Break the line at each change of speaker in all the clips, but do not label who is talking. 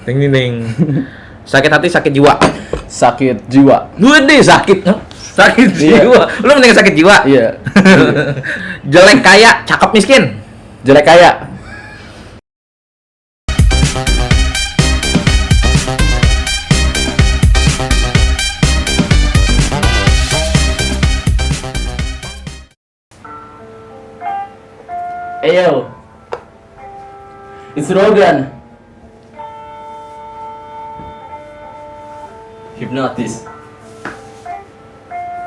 Ding ding ding. Sakit hati, sakit jiwa.
Sakit jiwa.
Gede sakit. Sakit jiwa. Lu mending sakit jiwa.
Iya.
Jelek kaya, cakep miskin.
Jelek kaya. Ayo. It's Rogan. Hypnotis.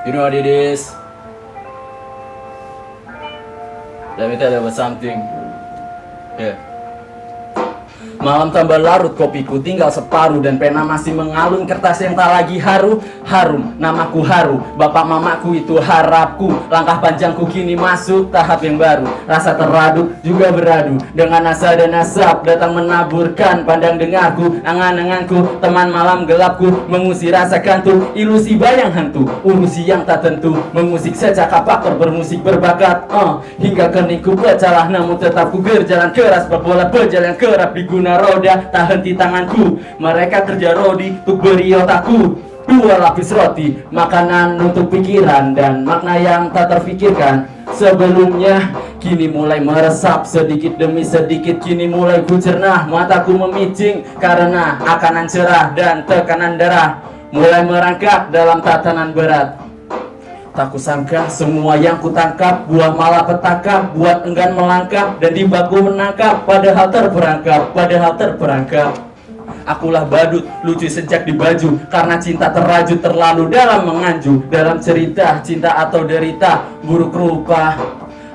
You know what it is? Let me tell you about something. Yeah. Malam tambah larut, kopiku tinggal separuh dan pena masih mengalun, kertas yang tak lagi harum, namaku haru, bapak mamaku itu harapku, langkah panjangku kini masuk tahap yang baru, rasa teradu juga beradu, dengan asa dan asap datang menaburkan, pandang dengarku, angan-anganku, teman malam gelapku, mengusir rasa kantuk, ilusi bayang hantu, urusi yang tak tentu, mengusik secakap faktor bermusik berbakat, hingga keningku pecahlah namun tetap ku berjalan keras, berbola berjalan kerap diguna roda, tak henti tanganku. Mereka kerja rodi untuk beri otakku. 2 lapis roti, makanan untuk pikiran dan makna yang tak terfikirkan sebelumnya. Kini mulai meresap sedikit demi sedikit, kini mulai ku cerna, mataku memicing karena akanan cerah dan tekanan darah mulai merangkak dalam tatanan berat. Tak kusangka semua yang kutangkap buah malapetaka, buat enggan melangkah dan di baku menangkap, padahal terperangkap. Akulah badut, lucu sejak di baju, karena cinta terrajut terlalu dalam menganju, dalam cerita cinta atau derita, buruk rupa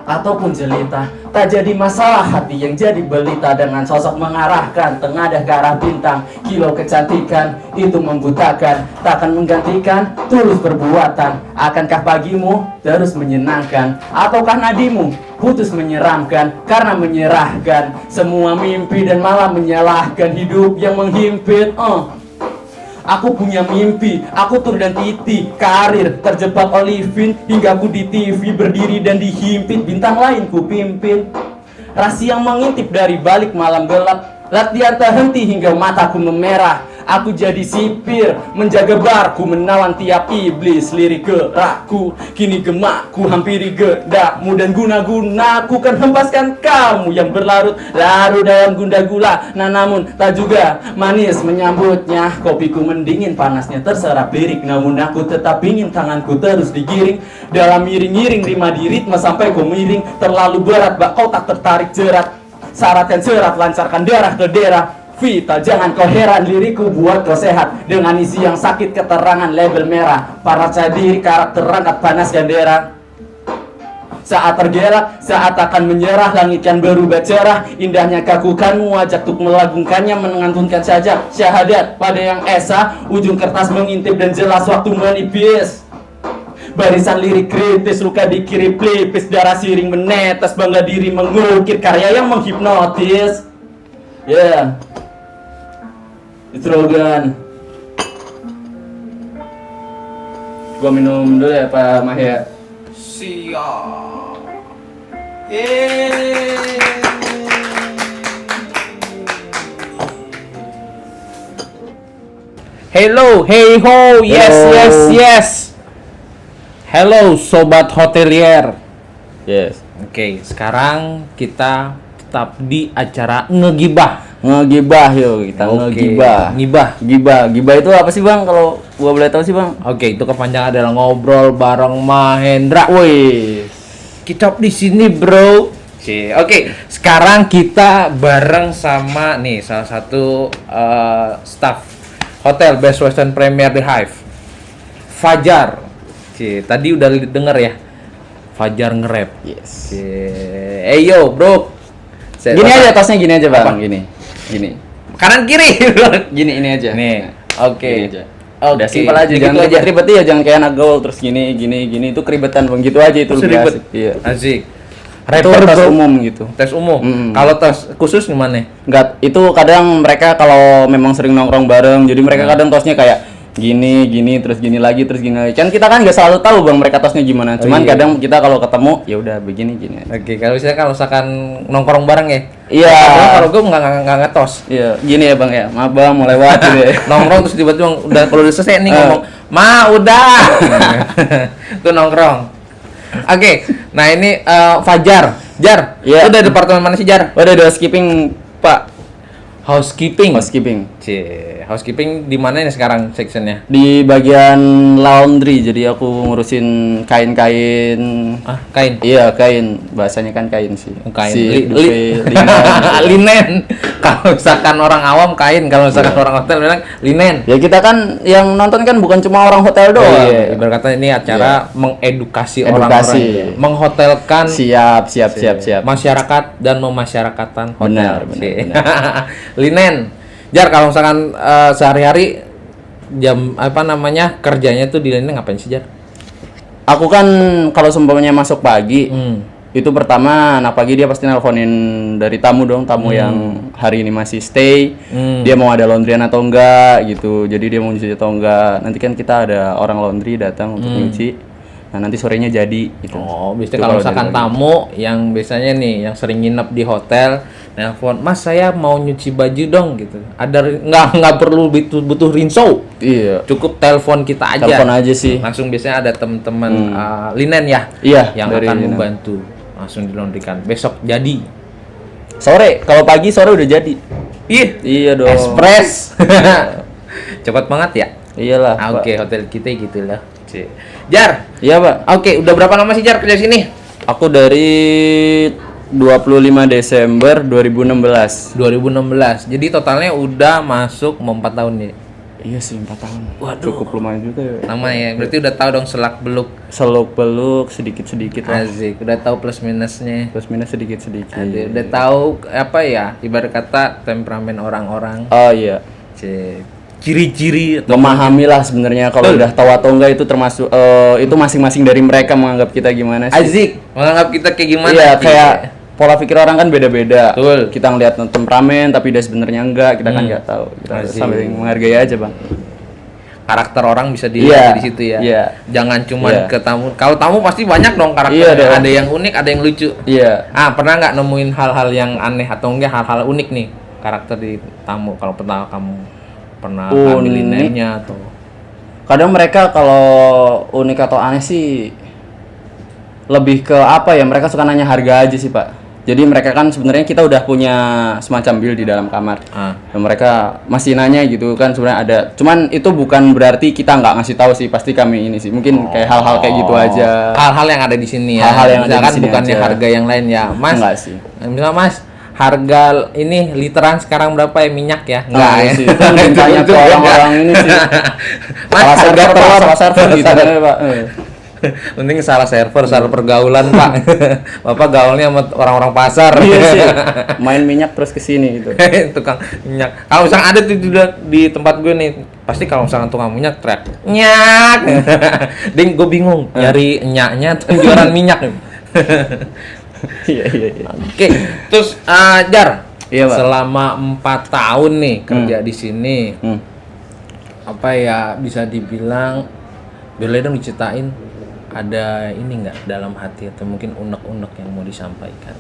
ataupun jelita, tak jadi masalah hati yang jadi belita, dengan sosok mengarahkan tengadah ke arah bintang. Kilau kecantikan itu membutakan, takkan menggantikan tulus perbuatan. Akankah pagimu terus menyenangkan, ataukah nadimu putus menyeramkan karena menyerahkan semua mimpi dan malah menyalahkan hidup yang menghimpit? Aku punya mimpi, aku tur dan titi, karir terjebak olivin, hingga aku di TV berdiri dan dihimpit, bintang lain ku pimpin. Rasi yang mengintip dari balik malam gelap, latihan tak henti hingga mataku memerah. Aku jadi sipir, menjaga barku, menawan tiap iblis. Lirik gerakku, kini gemakku hampiri gedakmu, dan guna-gunaku kan hempaskan kamu yang berlarut dalam gunda gula. Nah namun tak juga manis menyambutnya, kopiku mendingin panasnya terserap lirik. Namun aku tetap ingin tanganku terus digiring dalam iring-iring rima di ritme sampai kau miring. Terlalu berat bak kau tak tertarik jerat, syaratkan serat lancarkan darah ke daerah vital, jangan kau heran liriku buat kau sehat, dengan isi yang sakit keterangan label merah, para diri karakter angkat panas bendera. Saat tergelak, saat akan menyerah, langit yang berubah cerah, indahnya kakukanmu ajak untuk melagungkannya, mengantunkan saja syahadat pada yang esa, ujung kertas mengintip dan jelas waktu menipis. Barisan lirik kritis, luka dikiri pelipis, darah siring menetes, bangga diri mengukir karya yang menghipnotis. Yeah, it's Rogan. Gua minum dulu ya Pak Mahya.
Siap.
Hello, hey ho, yes. Hello, sobat hotelier.
Yes.
Oke, sekarang kita tetap di acara ngegibah.
Ngegibah yuk, kita ngegibah. Gibah itu apa sih Bang? Kalau gua boleh tahu sih Bang.
Oke, itu kepanjangan adalah ngobrol bareng Mahendra.
Wih.
Kicop di sini, bro. Oke, sekarang kita bareng sama nih salah satu staff hotel Best Western Premier The Hive, Fajar. Tadi udah denger ya, Fajar nge-rap.
Yes.
Yo, bro.
Gini aja tasnya, gini aja Bang. Gini.
Kanan kiri.
Gini ini aja.
Nih. Oke.
Udah simpel aja, jangan ribet ya, jangan kayak anak gaul terus gini itu keribetan Bang, gitu aja itu lebih
ribet.
asik. Iya.
Asik.
Rapper tes umum gitu.
Tes umum. Kalau tes khusus gimana?
Enggak, itu kadang mereka kalau memang sering nongkrong bareng, jadi mereka kadang tosnya kayak gini terus gini lagi kan kita kan nggak selalu tahu bang mereka tosnya gimana, cuman
iya.
kadang kita kalau ketemu ya udah begini gini.
Oke, kalau misalkan nongkrong bareng ya.
Iya.
Kalau gue nggak ngetos.
Iya, gini ya bang ya, maaf bang mau lewat gitu ya.
Nongkrong terus tiba-tiba udah kalau udah selesai nih ngomong, udah. Itu nongkrong. Oke, nah ini Fajar. Jar,
Iya.
lu dari departemen mana sih Jar?
Udah skipping pak.
Housekeeping.
Housekeeping
Di mana ini sekarang sectionnya?
di bagian laundry, jadi aku ngurusin kain-kain.
Ah, kain.
Iya kain, bahasanya kan kain sih.
Kain.
Si duvet, linen.
Linen. Kalau misalkan orang awam kain, kalau misalkan orang hotel bilang linen.
Ya kita kan yang nonton kan bukan cuma orang hotel doang.
Iya, ibarat kata ini acara mengedukasi
Edukasi.
orang-orang, menghotelkan
Siap.
masyarakat dan memasyarakatan hotel.
Benar.
Linen. Jar, kalau misalkan sehari-hari jam kerjanya tuh di linen ngapain sih Jar?
Aku kan kalau seumpamanya masuk pagi, itu pertama anak pagi dia pasti nelponin dari tamu yang hari ini masih stay, dia mau ada laundryan atau enggak gitu, jadi dia mau nyuci atau enggak. Nanti kan kita ada orang laundry datang untuk nyuci, nah nanti sorenya jadi gitu.
Oh, biasanya kalau misalkan tamu yang biasanya nih yang sering nginep di hotel nelpon, Mas saya mau nyuci baju dong gitu, ada nggak perlu butuh rinso,
Iya,
cukup telepon kita aja.
telepon aja sih.
Langsung biasanya ada teman-teman linen ya,
Iya,
yang
dari
akan
linen.
membantu langsung dilondrikan. Besok jadi.
Sore, kalau pagi sore udah jadi. Iya dong.
Express. Cepat banget ya.
Iyalah.
Oke, hotel kita gitu lah. Jar.
Iya, Pak.
Oke, udah berapa lama sih Jar kerja sini?
Aku dari 25 Desember 2016.
2016. Jadi totalnya udah masuk mau 4 tahun nih.
Iya sih, 4 tahun.
Waduh.
Cukup lumayan juga ya.
Lama ya. Berarti udah tahu dong selak beluk.
Seluk-beluk sedikit-sedikit lah.
Asik, udah tahu plus minusnya.
Plus minus sedikit-sedikit.
Aduh, udah tahu apa ya? Ibarat kata temperamen orang-orang.
Oh iya.
Ciri-ciri atau
Memahami lah sebenarnya kalau udah tahu atau enggak itu termasuk itu masing-masing dari mereka menganggap kita gimana sih.
Azik menganggap kita kayak gimana?
Iya,
Ki?
kayak pola pikir orang kan beda-beda.
Betul.
Kita ngelihat temperamen tapi dia sebenarnya enggak, kita kan nggak tau. Kita
Asik.
sambil menghargai aja, Bang.
Karakter orang bisa
Iya,
dilihat di situ ya.
iya.
Jangan cuma
Iya.
ke tamu. Kalau tamu pasti banyak dong karakternya.
Iya dong.
Ada yang unik, ada yang lucu.
Iya.
Pernah nggak nemuin hal-hal yang aneh atau enggak hal-hal unik nih karakter di tamu? Kalau pernah kamu pernah ngambilin
Unik.
name-nya atau
Kadang mereka kalau unik atau aneh sih lebih ke apa ya? Mereka suka nanya harga aja sih, Pak. Jadi mereka kan sebenarnya kita udah punya semacam bill di dalam kamar. Dan mereka masih nanya gitu kan sebenarnya ada. Cuman itu bukan berarti kita nggak ngasih tahu sih, pasti kami ini sih. Mungkin kayak hal-hal kayak gitu aja.
hal-hal yang ada di sini ya.
Hal-hal yang ada di
Misalkan
sini
bukannya
aja.
harga yang lain ya, Mas.
Enggak sih.
Misal Mas, harga ini literan sekarang berapa ya minyak ya?
Enggak
ya.
sih. Itu mending tanya ke orang-orang ini sih.
Mas,
Salah server,
harga
Pak.
telur.
Salah server gitu kan, Pak.
Mending salah server, salah pergaulan Pak. Bapak gaulnya sama orang-orang pasar.
Iya sih. Main minyak terus ke sini gitu.
Tukang minyak. Kalau misalkan ada tuh di tempat gue nih, pasti kalau misalkan tukang minyak teriak nyak. Ding gue bingung nyari nyaknya atau jualan minyak.
Iya.
Oke, terus Jar,
Iya, Pak.
selama 4 tahun nih kerja di sini,
Hmm.
apa ya bisa dibilang, boleh dong diceritain ada ini nggak dalam hati atau mungkin unek-unek yang mau disampaikan?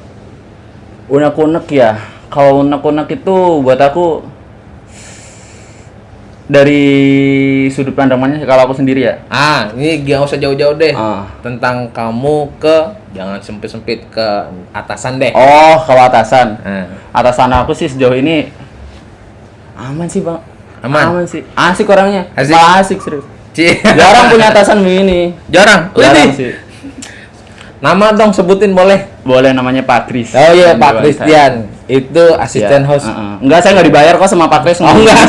Unek-unek ya. Kalau unek-unek itu buat aku dari sudut pandangnya kalau aku sendiri ya.
Ini gak usah jauh-jauh deh.
Ah.
Tentang kamu jangan sempit-sempit ke atasan deh.
Oh, kalau atasan.
Nah,
Atasan aku sih sejauh ini aman sih, Bang.
Aman?
sih. Asik orangnya.
Asik?
Malah asik serius.
Cie.
Jarang punya atasan begini.
Jarang.
Jarang
Widih.
sih.
Nama dong sebutin boleh.
Boleh, namanya Pak Kris.
Oh iya, Pak
Dewan
Christian. Itu asisten
Ya,
host.
Enggak, saya nggak dibayar kok sama Pak Kris.
Oh, enggak.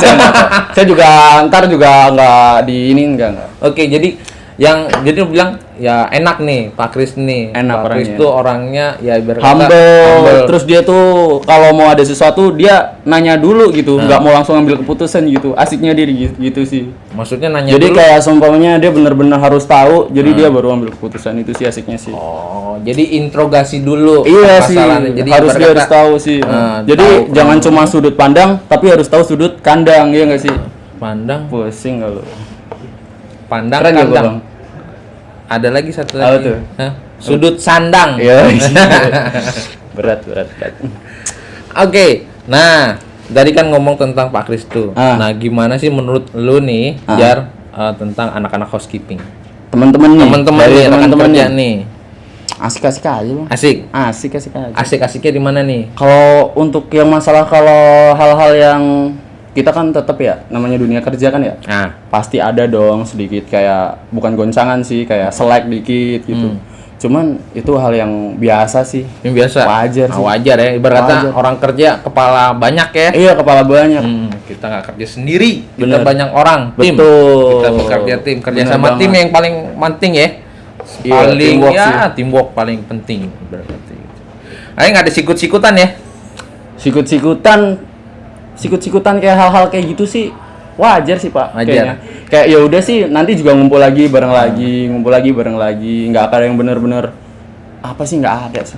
Saya juga ntar juga nggak di ini enggak.
Oke, jadi jadi lu bilang ya enak nih Pak Kris nih.
Enak
Pak Kris
orangnya.
tuh orangnya ya ibarat kata
Humble. Terus dia tuh kalau mau ada sesuatu dia nanya dulu gitu, nggak mau langsung ambil keputusan gitu. Asiknya dia gitu sih.
Maksudnya nanya
Jadi
dulu.
kayak seumpamanya dia benar-benar harus tahu, jadi dia baru ambil keputusan. Itu sih asiknya sih.
Oh, jadi interogasi dulu.
Iya sih,
masalahnya. Jadi
harus
ibarat
dia
kata,
harus tahu sih. Jadi
tahu
jangan cuma sudut pandang, tapi harus tahu sudut kandang, ya nggak sih?
pandang.
Pusing kalau.
pandang
Keren juga,
kandang.
Bang.
Ada lagi satu
Apa
lagi.
tuh?
Hah? Sudut sandang.
Iya. berat.
Oke. Nah, tadi kan ngomong tentang Pak Kris tuh.
Ah.
Nah, gimana sih menurut lu nih,
Ah.
Jar, tentang anak-anak housekeeping?
Teman-teman nih.
Teman-teman
dari
nih, rekan
teman-teman
kerja
nih.
nih.
Asik-asik aja, Bang.
Asik.
Asik aja.
Asik-asiknya di mana nih?
Kalau untuk yang masalah kalau hal-hal yang kita kan tetap ya namanya dunia kerja kan ya.
Nah,
Pasti ada dong sedikit kayak bukan goncangan sih, kayak selek dikit gitu. Cuman itu hal yang biasa sih.
ini biasa.
Wajar sih.
Wajar ya. Ibaratnya
Wajar.
orang kerja kepala banyak ya.
Iya, kepala banyak.
Kita nggak kerja sendiri,
Bener.
kita banyak orang, tim.
Betul.
Kita bekerja tim, kerja
Bener
sama tim
banget.
yang paling penting ya.
Iya,
Paling
teamwork
ya
sih.
teamwork paling penting berarti. Ayo nggak ada sikut-sikutan ya?
Sikut-sikutan kayak hal-hal kayak gitu sih wajar sih, Pak.
Wajar.
Kayaknya. Kayak ya udah sih, nanti juga ngumpul lagi bareng lagi, nggak akan yang bener-bener apa sih, nggak ada sih.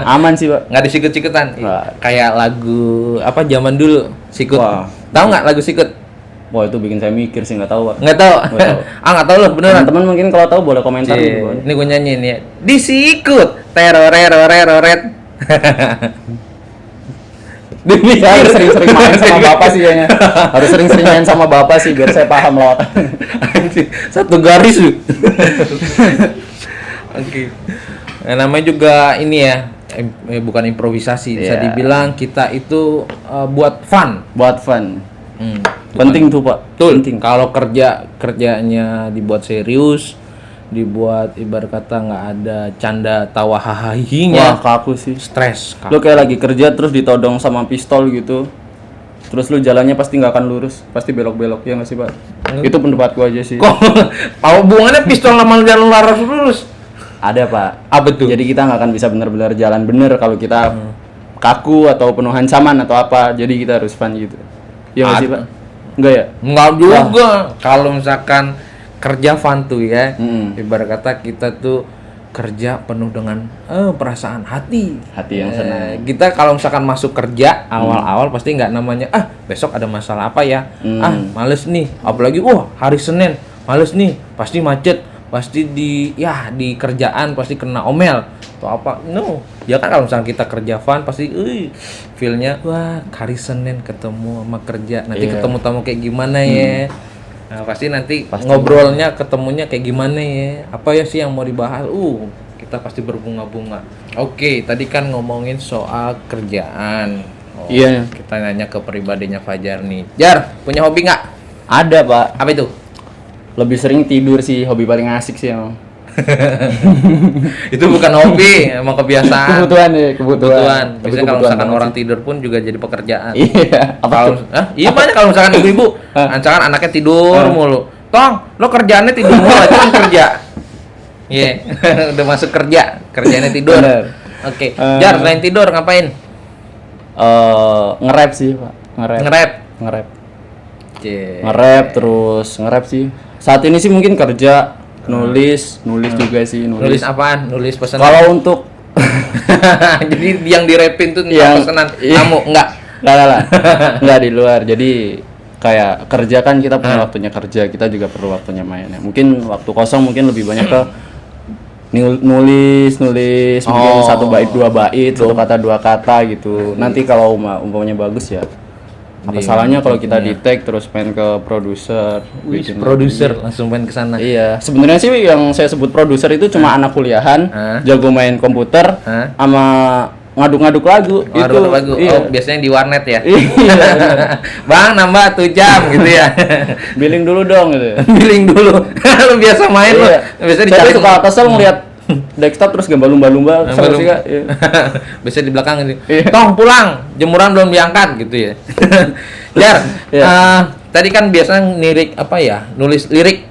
Aman sih, Pak.
Nggak ada sikut-sikutan.
Nggak.
Kayak lagu apa zaman dulu sikut.
Wah.
Tahu nggak lagu sikut?
Wah, itu bikin saya mikir sih, nggak tahu, Pak.
Nggak tahu.
Nggak tahu.
Nggak tahu loh beneran.
Teman-teman mungkin kalau tahu boleh komentar
Cie,
gitu, Bang.
ini gue nyanyiin ya. Disikut teroreret.
Saya harus sering-sering main sama bapak sih kayaknya. Harus sering-sering main sama bapak sih biar saya paham loh.
Anjing, satu garis lu. Oke. Nah, namanya juga ini ya, bukan improvisasi, bisa
Iya.
dibilang kita itu buat fun.
Buat fun.
Hmm,
Penting tuh, Pak.
betul.
Penting.
Kalau kerjanya dibuat serius, dibuat ibarat kata nggak ada canda tawa
Wah,
hahahinya,
kaku sih.
stres.
Lu kayak lagi kerja terus ditodong sama pistol gitu. Terus lu jalannya pasti nggak akan lurus, pasti belok-belok ya nggak sih, Pak? Itu pendapatku aja sih.
Kok apa hubungannya pistol sama jalan laras lurus?
Ada, Pak.
Apa tuh?
Jadi kita nggak akan bisa benar-benar jalan bener kalau kita kaku atau penuh ancaman atau apa. Jadi kita harus fun gitu. Iya nggak sih, Pak? Enggak ya?
Enggak juga. Kalau misalkan kerja fun tuh ya, ibarat kata kita tuh kerja penuh dengan perasaan hati
Yang senang.
Kita kalau misalkan masuk kerja awal-awal pasti nggak namanya besok ada masalah apa ya, males nih, apalagi hari Senin males nih, pasti macet, pasti di kerjaan pasti kena omel atau apa. No, ya kan kalau misalkan kita kerja fun pasti feel-nya hari Senin ketemu sama kerja, nanti
Iya.
ketemu tamu kayak gimana ya. Nah, pasti nanti ngobrolnya ketemunya kayak gimana ya, apa ya sih yang mau dibahas, kita pasti berbunga-bunga. Oke, tadi kan ngomongin soal kerjaan.
Iya.
Kita nanya ke pribadinya Fajar nih. Jar, punya hobi nggak?
Ada, Pak.
Apa itu?
Lebih sering tidur sih, hobi paling asik sih emang.
Itu bukan hobi, emang kebiasaan.
Kebutuhan ya, kebutuhan. Tapi
Biasanya kalau
kebutuhan
misalkan
banget
orang
sih.
tidur pun juga jadi pekerjaan.
Iya, apa
Kalau
tuh?
iya banyak kalau misalkan ibu-ibu, misalkan anaknya tidur mulu. Tong, lo kerjaannya tidur mulu, itu kan kerja. Iya, udah masuk kerja, kerjanya tidur.
Bener.
Oke, Jar, selain tidur ngapain?
Nge-rap sih, Pak.
Nge-rap.
Nge-rap.
Cie.
Nge-rap terus nge-rap sih. Saat ini sih mungkin kerja, nulis juga sih,
Nulis apaan? Nulis pesanan.
Kalau untuk
Jadi yang direpin tuh tentang
Yang-
pesanan
iya.
kamu enggak?
lah. Enggak di luar. Jadi kayak kerja kan kita punya waktunya kerja, kita juga perlu waktunya main ya. Mungkin waktu kosong mungkin lebih banyak ke nulis mungkin satu bait dua bait, satu kata dua kata gitu. Nanti kalau umpamanya bagus ya. Apa salahnya kalau kita di tag terus main ke produser, bikin
Produser langsung main ke sana.
Iya, sebenarnya sih yang saya sebut produser itu cuma anak kuliahan, jago main komputer, sama ngaduk-ngaduk lagu.
Waduh,
itu
lagu.
iya.
Biasanya di warnet ya.
Iya, bener.
Bang, nambah 1 jam gitu ya.
Billing dulu dong gitu.
Billing dulu. Lu biasa main lu.
Iya.
Biasa
Saya
dicari
tuh suka kesel ngeliat desktop terus gambar lumba-lumba, kesel
belum.
sih, Kak. Iya.
Biasa di belakang gitu.
Iya.
Tong pulang, jemuran belum diangkat gitu ya. Jar,
Iya.
tadi kan biasanya lirik apa ya? Nulis lirik.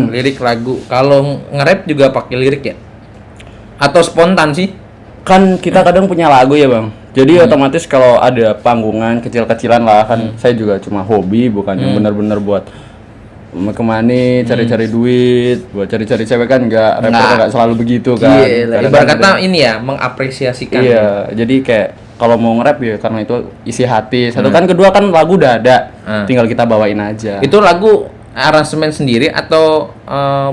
Lirik lagu. Kalau nge-rap juga pakai lirik ya? Atau spontan sih?
Kan kita kadang punya lagu ya, Bang. Jadi otomatis kalau ada panggungan kecil-kecilan lah kan saya juga cuma hobi, bukan yang benar-benar buat kemana cari-cari duit, buat cari-cari cewek kan enggak, rapper enggak selalu begitu kan.
Iya,
Kadang-kadang
ibarat kata
ada-
ini ya, mengapresiasikan.
Iya, jadi kayak kalau mau nge-rap ya karena itu isi hati. Satu kan, kedua kan lagu udah ada, tinggal kita bawain aja.
Itu lagu aransemen sendiri atau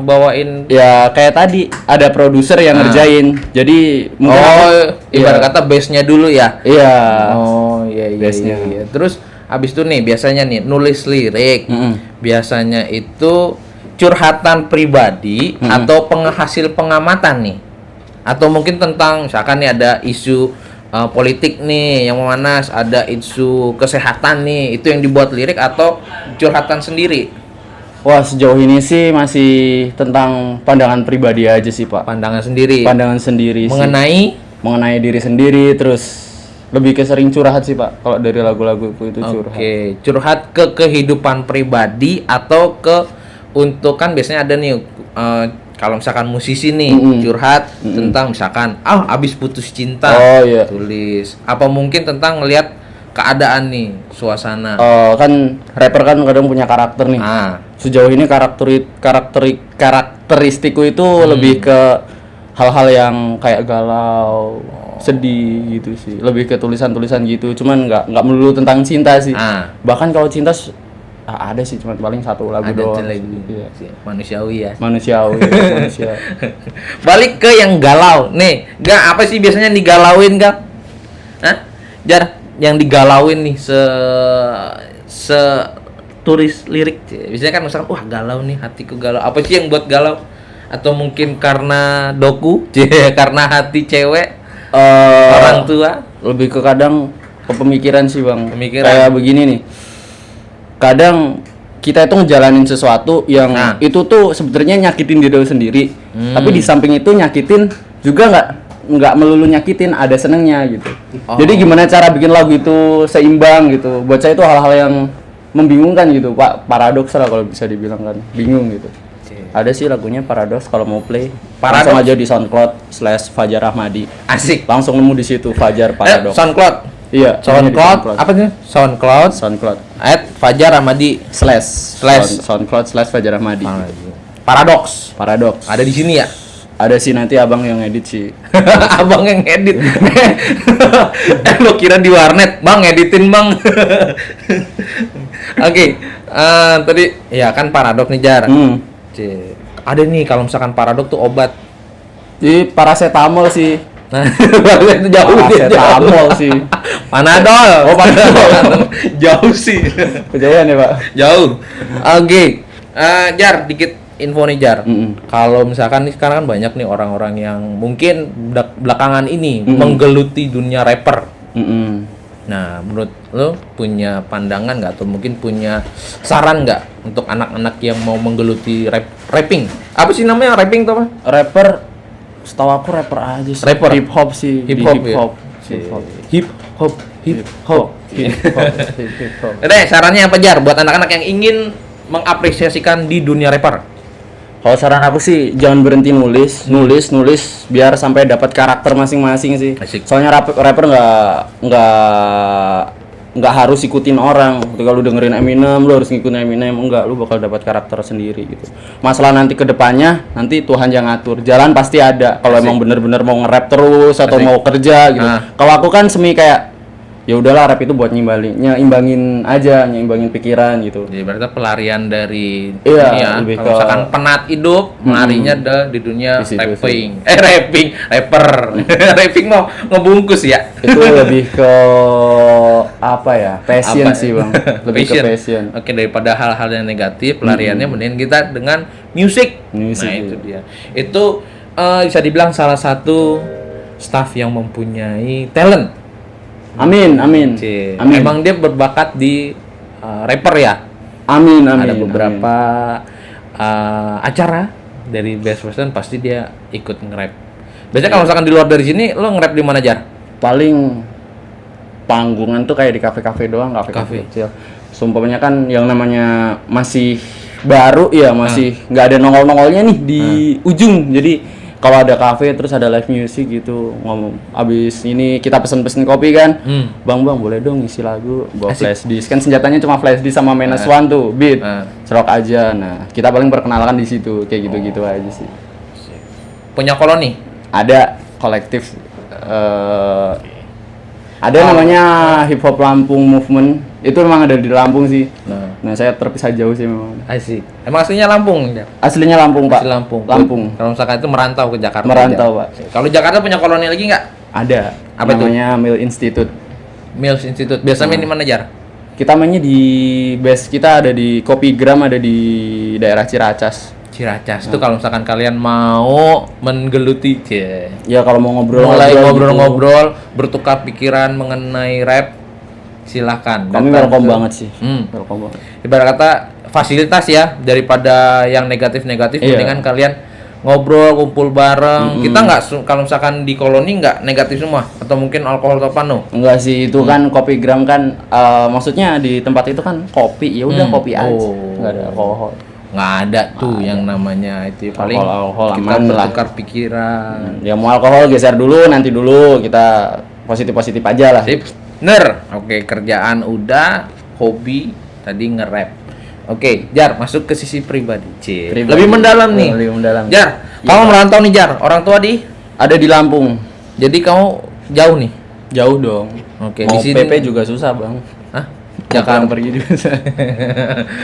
bawain?
Ya kayak tadi ada produser yang ngerjain. Jadi mungkin
Ibarat kata base-nya dulu ya.
Iya.
Oh, iya.
Base-nya.
Terus habis itu nih biasanya nih nulis lirik. Biasanya itu curhatan pribadi atau penghasil pengamatan nih. Atau mungkin tentang misalkan nih ada isu politik nih yang memanas, ada isu kesehatan nih, itu yang dibuat lirik atau curhatan sendiri?
Wah, sejauh ini sih masih tentang pandangan pribadi aja sih, Pak.
Pandangan sendiri.
Pandangan sendiri mengenai diri sendiri, terus lebih ke sering curhat sih, Pak. Kalau dari lagu-lagu itu curhat.
Oke, curhat ke kehidupan pribadi atau untuk kan biasanya ada nih kalau misalkan musisi nih curhat tentang misalkan abis putus cinta, tulis. Apa mungkin tentang ngelihat keadaan nih, suasana.
Kan rapper kan kadang punya karakter nih. Sejauh ini karakteristikku itu lebih ke hal-hal yang kayak galau, sedih gitu sih. Lebih ke tulisan-tulisan gitu. Cuman nggak melulu tentang cinta sih. Bahkan kalau cinta ada sih, cuma paling satu lagu doang.
Iya. Manusiawi ya.
Manusia.
Balik ke yang galau. Nih, apa sih biasanya digalauin, Kak? Jar, yang digalauin nih tulis lirik. Biasanya kan misalkan galau nih, hatiku galau. Apa sih yang buat galau? Atau mungkin karena doku, karena hati cewek, orang tua?
Lebih ke kadang ke pemikiran sih, Bang.
Kayak
begini nih. Kadang kita itu ngejalanin sesuatu yang itu tuh sebenarnya nyakitin diri sendiri. Tapi di samping itu nyakitin juga nggak melulu nyakitin, ada senengnya gitu. Jadi gimana cara bikin lagu itu seimbang gitu. Buat saya itu hal-hal yang membingungkan gitu, Pak. Paradoks lah kalau bisa dibilang kan. Bingung gitu. Ada sih lagunya Paradoks, kalau mau play. Langsung aja di SoundCloud/Fajar Rahmadi.
Asik.
Langsung nemu di situ Fajar Paradoks.
SoundCloud.
Iya,
SoundCloud. Apa sih? SoundCloud. @Fajar Rahmadi
/SoundCloud/Fajar Rahmadi.
Paradoks.
Ada di sini ya? Ada sih, nanti abang yang edit sih.
Abang yang edit. Lo kira di warnet, Bang, editin, Bang. Oke. Tadi ya kan Paradoks nih, Jar. Ada nih kalau misalkan Paradoks tuh obat.
Di paracetamol sih.
Nah, itu jauh
paracetamol sih.
Panadol. Panadol. Jauh sih.
Kejauhan ya, Pak?
Jauh. Oke. Jar, dikit info nih, Jar. Kalau misalkan nih sekarang kan banyak nih orang-orang yang mungkin belakangan ini menggeluti dunia rapper. Nah, menurut lo punya pandangan nggak atau mungkin punya saran nggak untuk anak-anak yang mau menggeluti rapping? Apa sih namanya rapping tuh apa?
Rapper, setahu aku rapper aja sih.
Rapper.
Hip hop sih.
Hip hop. Udah, sarannya apa, Jar, buat anak-anak yang ingin mengapresiasikan di dunia rapper?
Kalau saran aku sih jangan berhenti nulis biar sampai dapat karakter masing-masing sih.
Asik.
Soalnya rapper nggak harus ikutin orang. Ketika lu dengerin Eminem, lu harus ngikutin Eminem, enggak, lu bakal dapat karakter sendiri gitu. Masalah nanti ke depannya, nanti Tuhan yang ngatur. Jalan pasti ada. Kalau emang bener-bener mau nge-rap terus atau mau kerja gitu. Kalau aku kan semi kayak ya udahlah, rap itu buat nyimbangin pikiran gitu.
Jadi berarti pelarian dari
dunia.
Kalau misalkan penat hidup, melarinya di dunia rapping. Rapper. Rapping mau ngebungkus ya.
Itu lebih ke apa ya? Passion sih, Bang. Lebih ke passion.
Oke, daripada hal-hal yang negatif, pelariannya mending kita dengan music. Nah, itu dia. Itu bisa dibilang salah satu staff yang mempunyai talent.
Amin.
Emang dia berbakat di rapper ya?
Amin.
Ada beberapa acara dari Best Western pasti dia ikut nge-rap. Biasanya kalau misalkan di luar dari sini, lo nge-rap di mana, Jar?
Paling panggungan tuh kayak di kafe-kafe doang, kafe kecil. Sumpahnya kan yang namanya masih baru ya, masih nggak ada nongol-nongolnya nih di ujung. Jadi kalau ada kafe terus ada live music gitu, ngomong abis ini kita pesen kopi kan, bang boleh dong ngisi lagu, bawa flash disk, kan senjatanya cuma flash disk sama -1 tuh beat, serok aja. Nah kita paling perkenalkan di situ, kayak gitu aja sih. Punya koloni? Ada kolektif, Ada namanya Hip Hop Lampung Movement. Itu memang ada di Lampung sih. Nah, saya terpisah jauh sih memang.
Asik. Emang aslinya Lampung, Jar?
Aslinya Lampung, Pak.
Asli Lampung.
Lampung.
Kalau misalkan itu merantau ke Jakarta.
Merantau,
Jar.
Pak.
Kalau Jakarta punya koloni lagi nggak?
Ada.
Apa itu?
Namanya Mill Institute.
Mills Institute. Biasa main di mana, Jar?
Kita mainnya di base kita ada di Kopigram, ada di daerah Ciracas.
Ciracas. Itu kalau misalkan kalian mau menggeluti,
Ya kalau mau
mulai
gitu.
ngobrol-ngobrol, bertukar pikiran mengenai rap, silahkan.
Kami
datang
welcome
ke-
banget sih.
Hmm.
Welcome banget.
Ibarat kata fasilitas ya, daripada yang negatif-negatif,
Iya.
mendingan kalian ngobrol, kumpul bareng. Kita nggak kalau misalkan di koloni nggak negatif semua, atau mungkin alkohol atau pano.
Enggak sih, itu kan Kopigram kan maksudnya di tempat itu kan kopi. Ya udah kopi aja.
Oh.
Enggak ada alkohol.
Nggak ada tuh yang namanya itu paling
Alkohol
kita
aman lah.
bertukar pikiran.
Ya mau alkohol geser dulu, nanti dulu kita positif-positif aja lah.
Sip. Bener. Oke, kerjaan udah, hobi tadi nge-rap. Oke, Jar, masuk ke sisi pribadi.
Pribadi.
Lebih mendalam nih.
Lebih mendalam.
Jar,
Iya,
kamu
Pak.
merantau nih, Jar. Orang tua di?
Ada di Lampung.
Jadi kamu jauh nih.
Jauh dong.
Oke,
Mau
di sini
PP juga susah, Bang.
Hah?
Jakarta
Jakarta.
pergi juga susah.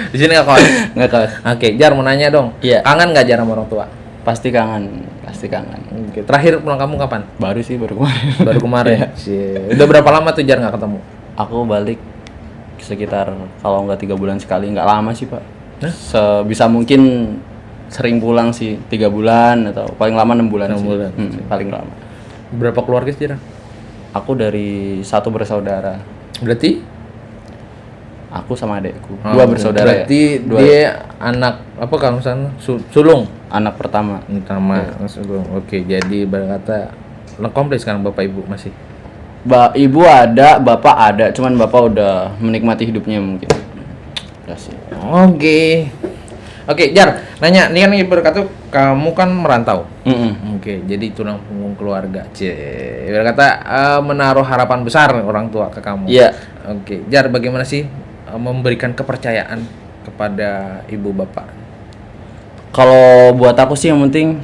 Di sini nggak kawan?
Nggak kaos.
Oke, Jar mau nanya dong.
Iya.
Kangen nggak Jar sama orang tua?
Pasti kangen, pasti kangen.
Oke, terakhir pulang kamu kapan?
Baru sih, baru kemarin.
Baru kemarin. Udah berapa lama tuh Jar nggak ketemu?
Aku balik sekitar kalau nggak 3 bulan sekali, nggak lama sih Pak.
Hah?
Sebisa mungkin sering pulang sih 3 bulan atau paling lama 6 bulan
6
sih.
bulan.
Paling lama.
Berapa keluarga sih Jar?
Aku dari 1 bersaudara.
Berarti?
Aku sama adekku.
Oh,
2 bersaudara
berarti
ya. 2
dia anak apa kalau misalnya sulung?
anak pertama.
Utama sulung. Oke, jadi berkata komplit sekarang bapak ibu masih.
Ibu ada, bapak ada, cuman bapak udah menikmati hidupnya mungkin. Udah sih.
Oke. Oke, Jar, nanya, ini kan berkata kamu kan merantau. Oke, jadi tulang punggung keluarga. Berkata menaruh harapan besar orang tua ke kamu.
Iya.
Oke, Jar, bagaimana sih memberikan kepercayaan kepada ibu bapak?
Kalau buat aku sih yang penting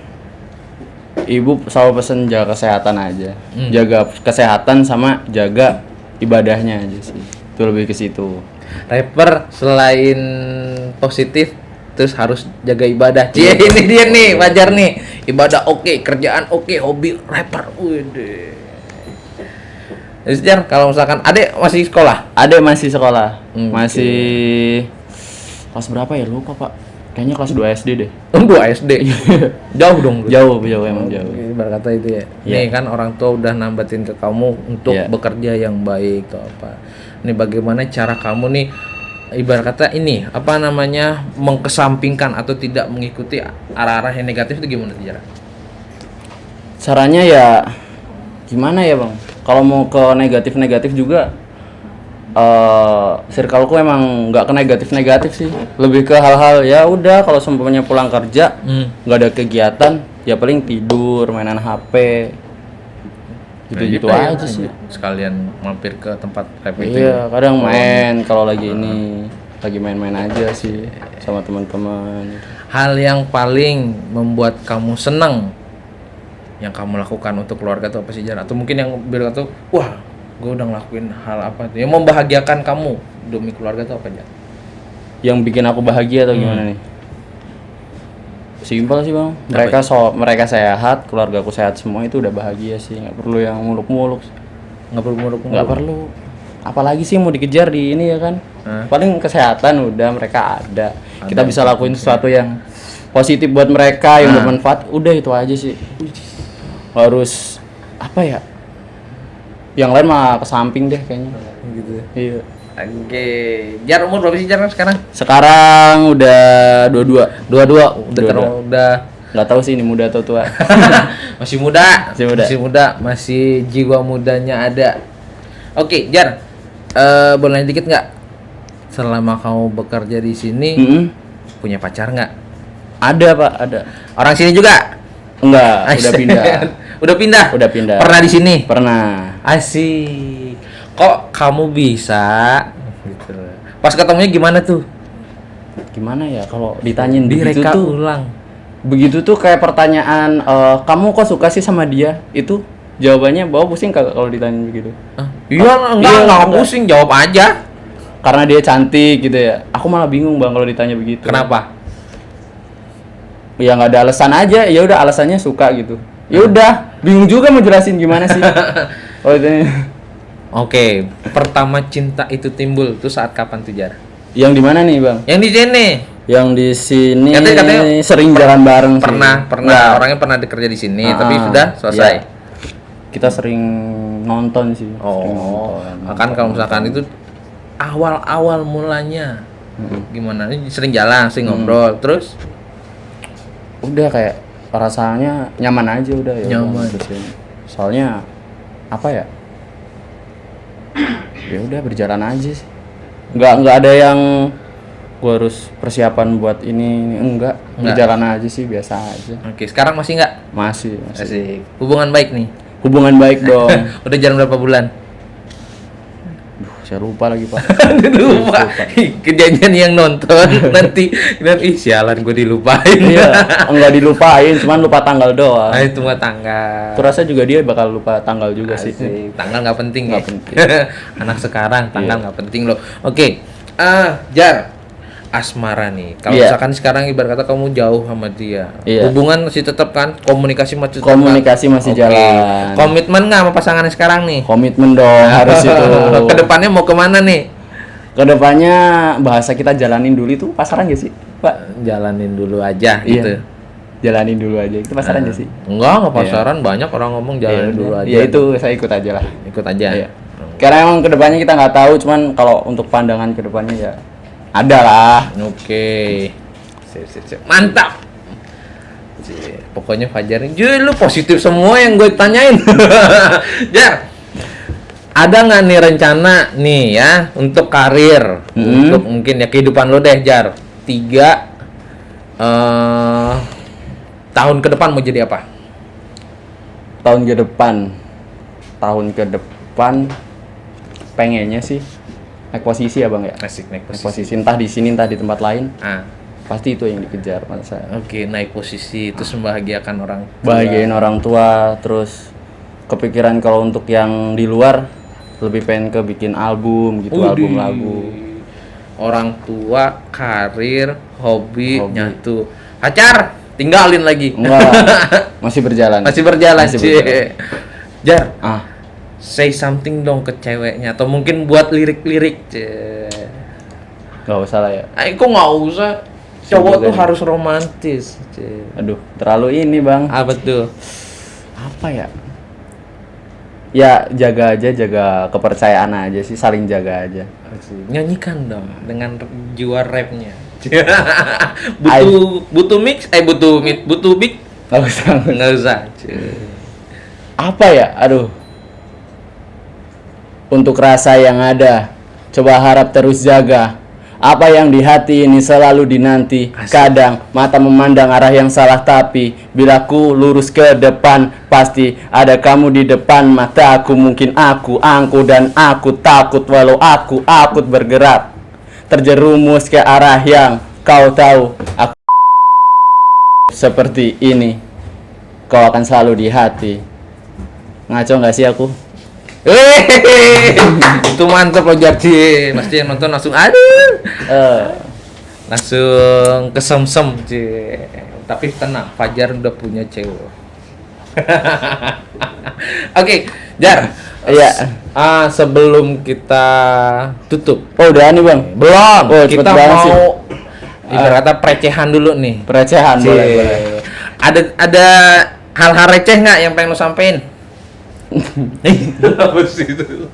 ibu selalu pesen jaga kesehatan aja. Jaga kesehatan sama jaga ibadahnya aja sih. Itu lebih ke situ.
Rapper selain positif terus harus jaga ibadah. Ini dia nih, wajar nih. Ibadah oke, kerjaan oke, hobi rapper. Wih. Terus Jar, kalau misalkan Adek masih sekolah?
Ada masih sekolah.
Oke.
Masih kelas berapa ya lupa, Pak. Kayaknya kelas 2 SD deh.
2 SD. Jauh dong.
Jauh emang jauh.
Ibarat kata itu ya.
Iya.
Nih kan orang tua udah nambatin ke kamu untuk
Iya.
bekerja yang baik atau apa. Nih bagaimana cara kamu nih ibarat kata ini apa namanya mengkesampingkan atau tidak mengikuti arah-arah yang negatif itu gimana sih cara?
Caranya ya gimana ya, Bang? Kalau mau ke negatif-negatif juga circleku emang nggak ke negatif-negatif sih. Lebih ke hal-hal ya udah kalau seumpamanya pulang kerja nggak ada kegiatan, ya paling tidur, mainan HP. Gitu-gitu
Ya,
aja sih.
sekalian mampir ke tempat rap itu.
Iya, kadang main kalau lagi ini lagi main-main aja sih sama teman-teman.
Hal yang paling membuat kamu senang yang kamu lakukan untuk keluarga itu apa sih Jar? Atau mungkin yang berkata, wah, gue udah ngelakuin hal apa tuh yang membahagiakan kamu demi keluarga itu apa Jar?
Yang bikin aku bahagia atau gimana nih? Simpel sih Bang.
Apa
Mereka sehat, keluarga aku sehat semua itu udah bahagia sih. Nggak perlu yang muluk-muluk.
Nggak perlu muluk-muluk.
Nggak perlu. Apalagi sih mau dikejar di ini ya kan? Paling kesehatan udah mereka ada. Kita bisa lakuin sesuatu yang positif buat mereka yang bermanfaat. Udah itu aja sih. Harus apa ya? Yang lain mah kesamping deh kayaknya.
Gitu.
Iya.
Oke, Jar umur berapa sih Jar sekarang?
Sekarang udah 22.
22.
Dua-dua.
Udah
Nggak tahu sih ini muda atau tua.
masih muda.
Masih muda.
Masih jiwa mudanya ada. Oke, Jar. Boleh nanya dikit nggak? Selama kamu bekerja di sini punya pacar nggak?
Ada Pak, ada.
Orang sini juga?
Enggak, udah pindah.
Udah pindah?
Udah pindah.
Pernah di sini?
Pernah.
Asik. Kok kamu bisa? Gitu. Pas ketemunya gimana tuh?
Gimana ya kalau ditanyain begitu
Direka
tuh?
ulang.
Begitu tuh kayak pertanyaan, kamu kok suka sih sama dia? Itu jawabannya bawa pusing kalau ditanya begitu.
Iya, enggak pusing, jawab aja.
Karena dia cantik gitu ya. Aku malah bingung Bang kalau ditanya begitu.
Kenapa?
Ya nggak ada alasan aja, ya udah alasannya suka gitu. Ya udah, bingung juga mau jelasin gimana sih. Oh itu.
Oke, pertama cinta itu timbul tuh saat kapan tuh, Jar?
Yang di mana nih Bang?
Yang di sini.
Yang di sini
Katanya
sering jalan bareng sih.
Pernah,
Nggak.
orangnya pernah kerja di sini, tapi sudah selesai.
Iya. Kita sering nonton sih.
Oh, kan kalau misalkan itu awal mulanya gimana? Ini sering jalan, sering ngobrol, terus
Udah kayak rasanya nyaman aja udah ya.
Nyaman.
Soalnya apa ya? Ya udah berjalan aja sih. Nggak ada yang gua harus persiapan buat ini enggak. Berjalan aja sih biasa aja.
Oke, sekarang masih nggak?
Masih.
Asik. Hubungan baik nih.
Hubungan baik dong.
Udah jalan berapa bulan?
Saya lupa lagi Pak.
Lupa. Kejadian yang nonton nanti sialan gue dilupain.
Iya, enggak dilupain, cuman lupa tanggal doang.
Ah, itu mah tanggal.
Aku rasa juga dia bakal lupa tanggal juga sih.
Asik. Tanggal nggak penting
Nggak
ya.
penting.
Anak sekarang tanggal nggak penting loh. Oke. Jar. Asmara nih. Kalau
Iya.
misalkan sekarang ibarat kata kamu jauh sama dia.
Iya.
Hubungan masih tetap kan? Komunikasi masih tetap.
Komunikasi masih
Oke.
jalan.
Komitmen nggak sama pasangannya sekarang nih?
Komitmen dong harus itu.
Kedepannya mau kemana nih?
Kedepannya bahasa kita jalanin dulu itu pasaran gak sih, Pak?
Jalanin dulu aja gitu.
Iya. Jalanin dulu aja itu pasaran gak sih?
Enggak pasaran, banyak orang ngomong jalanin dulu aja.
Ya itu saya ikut aja lah.
Ikut aja.
Iya. Karena emang kedepannya kita nggak tahu, cuman kalau untuk pandangan kedepannya ya ada lah.
Oke. Sip. Mantap. Pokoknya Fajar ini, lu positif semua yang gue tanyain. Jar, ada nggak nih rencana nih ya untuk karir, untuk mungkin ya kehidupan lo deh, Jar. 3 tahun ke depan mau jadi apa?
Tahun ke depan pengennya sih naik posisi ya Bang ya.
Asik naik
Naik
posisi.
posisi entah di sini entah di tempat lain.
Ah,
Pasti itu yang dikejar masa.
oke, naik posisi itu membahagiakan orang tua.
Bahagiain orang tua, terus kepikiran kalau untuk yang di luar lebih pengen ke bikin album gitu,
Widih.
album lagu.
Orang tua, karir, hobi, nyatu. Pacar, tinggalin lagi.
Enggak, masih berjalan.
Masih berjalan,
Masih
Cie.
berjalan.
Jar,
Ah,
say something dong ke ceweknya atau mungkin buat lirik-lirik, Cie.
nggak usah lah ya.
Kok nggak usah? Cowok tuh
Sebulan.
harus romantis, Cie.
Aduh, terlalu ini Bang.
Apa tuh?
Apa ya? Ya jaga kepercayaan aja sih, saling jaga aja.
Nyanyikan dong dengan jiwa rapnya. butuh mix, butuh beat,
Nggak usah.
nggak usah. Cie.
Apa ya? Aduh. Untuk rasa yang ada, coba harap terus jaga. Apa yang di hati ini selalu dinanti. Kadang mata memandang arah yang salah, tapi bila ku lurus ke depan, pasti ada kamu di depan mataku. Mungkin aku angku dan aku takut, walau aku bergerak terjerumus ke arah yang kau tahu. Aku seperti ini, kau akan selalu di hati. Ngaco nggak sih aku?
Itu mantap loh Jarci. Pasti yang nonton langsung aduh. Langsung kesemsem, Ci. Tapi tenang, Fajar udah punya cewek. Oke, Jar.
Iya.
Sebelum kita tutup.
Oh udah nih Bang.
Belum.
Oh, cepet
Kita
banget sih.
mau ibarat kata pelecehan dulu nih.
Pelecehan
Ci.
boleh.
Ada hal-hal receh nggak yang pengen lo sampein? Apa sih itu?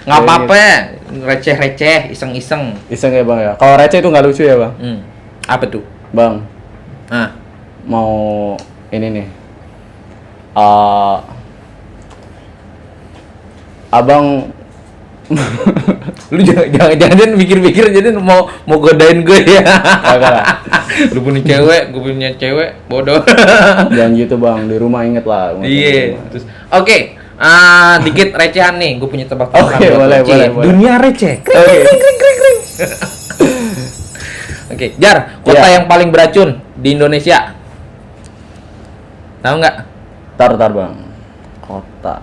Nggak apa-apa ya, receh-receh, iseng-iseng.
Iseng ya Bang ya. Kalau receh itu nggak lucu ya Bang.
Apa tuh?
Bang, mau ini nih. Abang
Lu jangan mikir-mikir jadi mau godain gue ya.
Kagak lah.
Lu punya cewek, gue punya cewek, bodoh.
Jangan gitu Bang, di rumah inget lah.
Iya. Terus oke, dikit recehan nih, gue punya tebak-tebakan.
Oke,
buat
boleh,
lo, Ci.
boleh.
Dunia receh.
Oke.
Oke, Jar, kota
Iya.
yang paling beracun di Indonesia. Tahu nggak?
Tar Bang. Kota.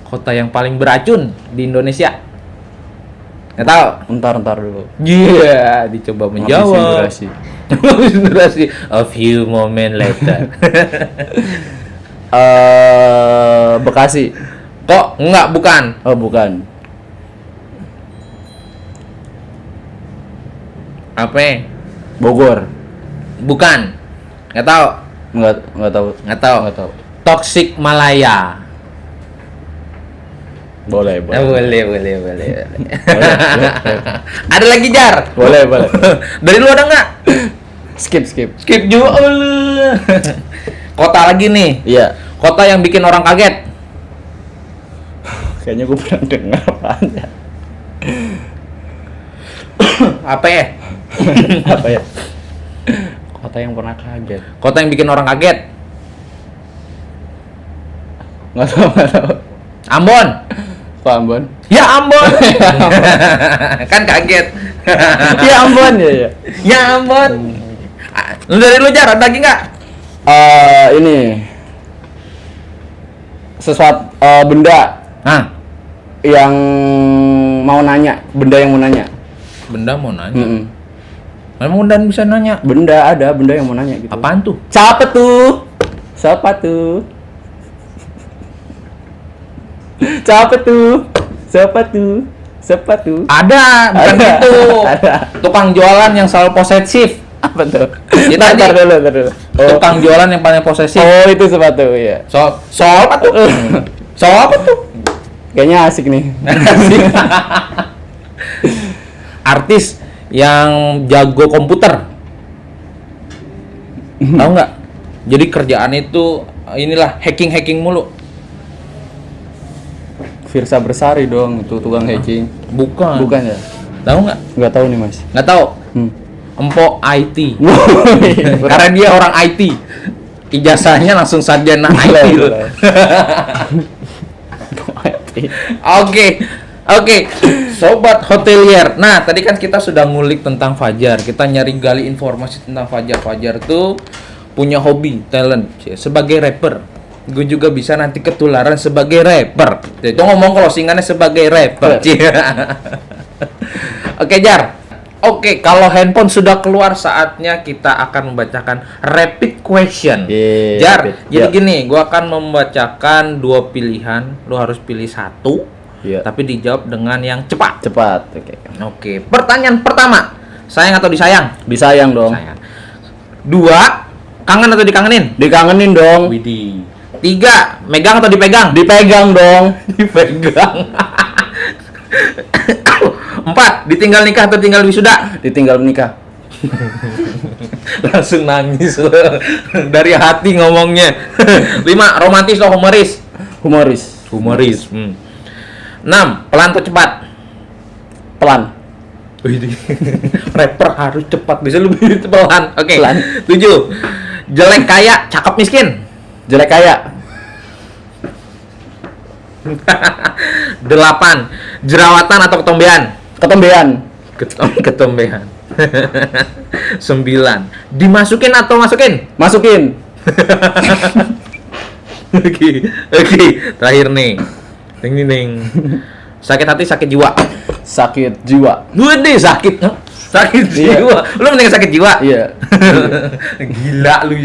Kota yang paling beracun di Indonesia. Nggak tahu.
Ntar dulu.
Iya, dicoba menjawab.
Durasi.
Durasi. A few moment later.
Bekasi.
Kok enggak, bukan.
Oh, bukan.
Apa?
Bogor.
Bukan. Nggak tahu.
Nggak tahu.
Nggak tahu.
Nggak tahu.
Toxic Malaya.
Boleh.
Boleh.
Boleh.
Ada lagi, Jar?
Boleh.
Dari lu ada nggak?
Skip.
Skip juga. Kota lagi nih.
Iya.
Kota yang bikin orang kaget.
Kayaknya gue pernah dengar apaan ya.
Apa ya?
Apa ya? Kota yang pernah kaget.
Kota yang bikin orang kaget.
Nggak tahu.
Ambon.
Kok Ambon?
Ya Ambon. Kan kaget.
Iya Ambon ya.
Ya Ambon. Lu dari lu, Jar, ada lagi nggak?
Ini sesuatu benda
Hah?
yang mau nanya, benda yang mau nanya.
Benda mau nanya.
Mm-mm.
Memang Undan bisa nanya.
Benda yang mau nanya gitu.
Apaan tuh?
Siapa tuh? Siapa tuh?
Ada, bukan
Ada.
gitu.
Ada.
Tukang jualan yang selalu posesif.
Apa tuh?
Ya, tadi.
Ntar dulu.
Tukang jualan yang paling posesif.
Oh, itu sepatu ya.
Soal apa tuh? Soal apa tuh?
Kayaknya asik nih.
Artis yang jago komputer. Tahu nggak? Jadi kerjaan itu inilah hacking mulu.
Firsa Bersari dong, itu tukang hacking.
Bukan.
Bukan ya?
Tahu nggak?
Nggak tahu nih, Mas.
Nggak tahu. Empok IT. Karena dia orang IT. Ijazahnya langsung sarjana IT loh. Oke. Sobat hotelier. Nah, tadi kan kita sudah ngulik tentang Fajar. Kita nyari gali informasi tentang Fajar. Fajar tuh punya hobi, talent sebagai rapper. Gue juga bisa nanti ketularan sebagai rapper. Itu ngomong closingannya sebagai rapper. Oke, Jar. Oke, kalau handphone sudah keluar, saatnya kita akan membacakan rapid question.
Yeah,
Jar,
rapid.
jadi
Yeah.
gini, gua akan membacakan 2 pilihan. Lo harus pilih satu,
Yeah.
tapi dijawab dengan yang cepat.
Cepat. Oke.
Oke, pertanyaan pertama. Sayang atau disayang?
Disayang dong.
Sayang. 2, kangen atau dikangenin?
Dikangenin dong.
Widih. 3, megang atau dipegang?
Dipegang dong.
Dipegang. 4, ditinggal nikah atau tinggal wisuda?
Ditinggal menikah.
Langsung nangis lo. Dari hati ngomongnya. 5, romantis atau humoris?
Humoris.
6, pelan atau cepat?
Pelan.
Rapper harus cepat, bisa lebih pelan. Oke.
Pelan.
7, jelek kaya, cakep miskin?
Jelek kaya.
8, jerawatan atau ketombean?
Ketombean.
Ketombean. 9, dimasukin atau masukin?
Masukin.
Oke. Terakhir nih. Ting. Sakit hati, sakit jiwa.
Sakit jiwa.
Gede sakit. Sakit
Iya.
jiwa. Lu mending sakit jiwa?
Iya.
Gila lu.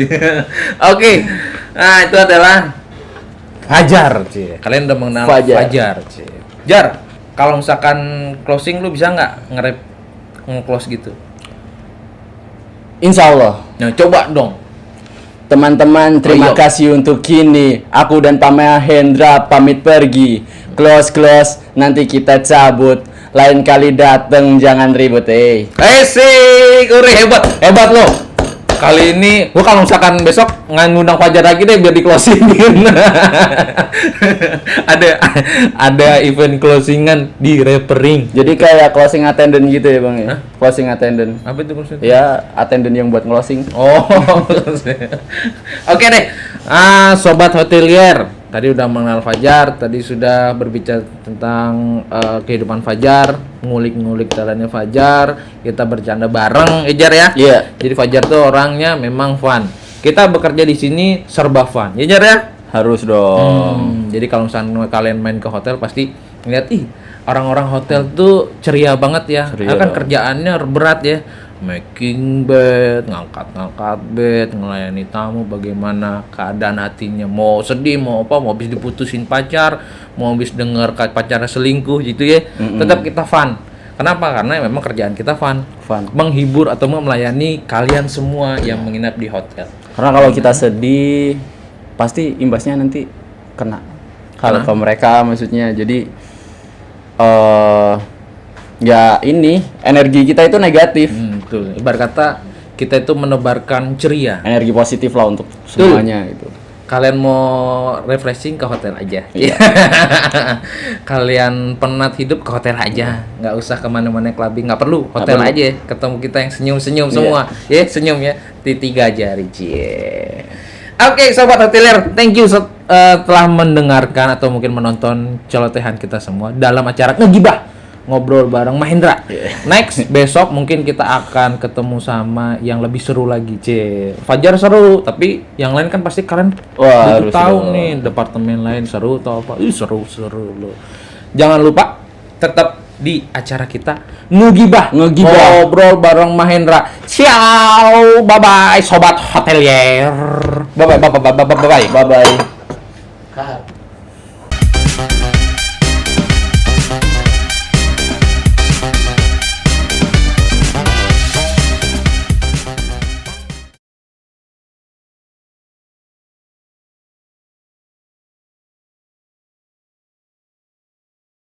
Oke. Nah, itu adalah Fajar, Cie. Kalian udah mengenal Fajar, Cie. Jar, kalau misalkan closing lu bisa nggak nge-rap nge-close gitu?
Insya Allah.
Nah, coba dong.
Teman-teman, terima
Ayo.
kasih untuk kini. Aku dan Pamela Hendra pamit pergi. Close, nanti kita cabut. Lain kali dateng, jangan ribut,
Sik, Uri hebat lo. Kali ini gua kalau misalkan besok ngundang Fajar lagi deh biar di closingin. ada event closingan di Rappering.
Jadi kayak closing attendant gitu ya Bang ya?
Hah?
Closing attendant.
Apa itu maksudnya?
Ya, attendant yang buat closing.
Oh. Oke deh. Sobat hotelier, tadi udah mengenal Fajar, tadi sudah berbicara tentang kehidupan Fajar, ngulik-ngulik talentnya Fajar, kita bercanda bareng, Jar ya.
Iya.
Jadi Fajar tuh orangnya memang fun. kita bekerja di sini serba fun. Ya Jar ya?
Harus dong.
Jadi kalau misalnya kalian main ke hotel pasti ngeliat orang-orang hotel tuh ceria banget ya.
Ceria
Karena kan
dong.
kerjaannya berat ya. Making bed, ngangkat-ngangkat bed, melayani tamu, bagaimana keadaan hatinya. Mau sedih, mau apa, mau habis diputusin pacar, mau habis denger pacarnya selingkuh gitu ya. Tetap kita fun. Kenapa? Karena memang kerjaan kita fun.
Fun.
Menghibur atau melayani kalian semua yang menginap di hotel.
Karena kalau kita sedih, pasti imbasnya nanti kena. Kalau ke mereka maksudnya. Jadi ya ini energi kita itu negatif.
Betul. Ibarat kata kita itu menebarkan ceria.
Energi positif lah untuk semuanya gitu.
Kalian mau refreshing ke hotel aja.
Iya.
Kalian penat hidup ke hotel aja. Nggak usah kemana-mana clubbing. Nggak perlu. Hotel
perlu.
aja. Ketemu kita yang senyum-senyum
Iya.
semua. Ya senyum ya. Di 3 jari. Cie. Oke sobat hotelier, thank you telah mendengarkan atau mungkin menonton celotehan kita semua dalam acara ngegibah ngobrol bareng Mahendra. Next besok mungkin kita akan ketemu sama yang lebih seru lagi, Fajar seru, tapi yang lain kan pasti kalian
Wah,
butuh
harus
tahu
dong.
nih departemen lain seru atau apa. Seru loh. Jangan lupa tetap di acara kita ngegibah ngobrol bareng Mahendra. Ciao, bye bye sobat hotelier. Bye bye.
Bye bye.